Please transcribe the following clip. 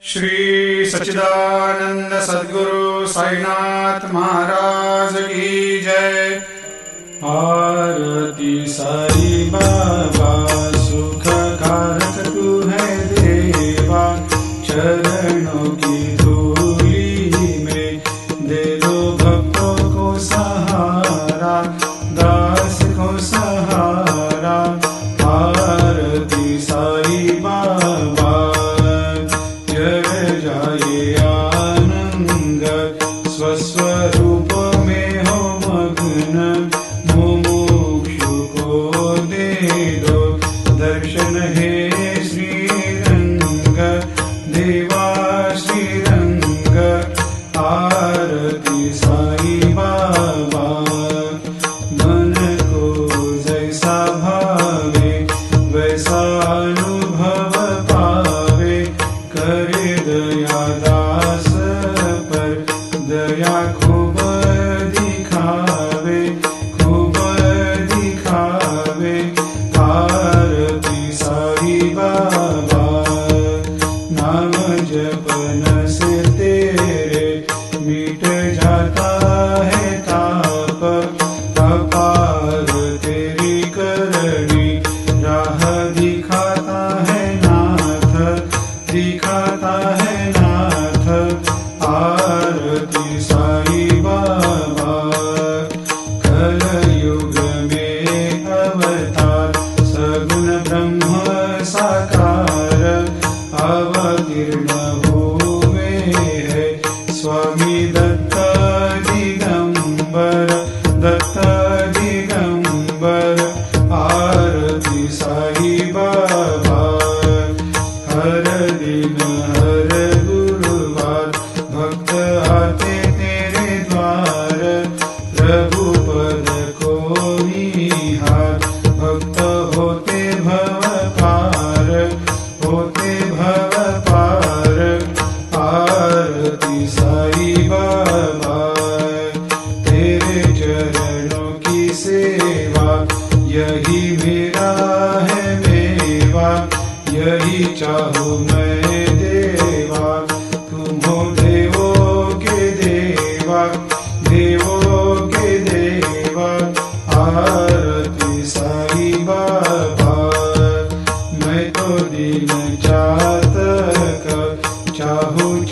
श्री सच्चिदानंद सद्गुरु साईनाथ महाराज की जय। आरती साई बाबा सुख कारक तू है देवा, चरणों की धूली में दे दो भक्तों को सहारा, दास को सहारा। आरती साई बाबा जय जाए आनंद, स्वस्वरूप में हो मग्न, मुमुक्षु को दे दो दर्शन हे श्रीरंग, देवा श्रीरंग। आरती साई बाबा मन को जैसा भावे वैसा अनुभव पावे, करे दया दास पर दया खूब दिखावे, खूब दिखावे। आरती साई बाबा नाम जपन से तेरे मिट जाता है ताप, अपार तेरी करनी राह दिखाता है नाथ, दिखाता है नाथ। आरती साई बाबा कलयुग में अवतार, सगुण ब्रह्म साकार अवतीर्ण हुए है स्वामी दत्त दिगंबर, दत्त दिगंबर। आरती साई बाबा हर दिन हर गुरुवार भक्त आते तेरे द्वार, रघुपद को निहार भक्त होते भव पार, होते भव पार। आरती साई बाबा तेरे चरणों की सेवा, यही मेरा है मेवा, यही चाहूँ मैं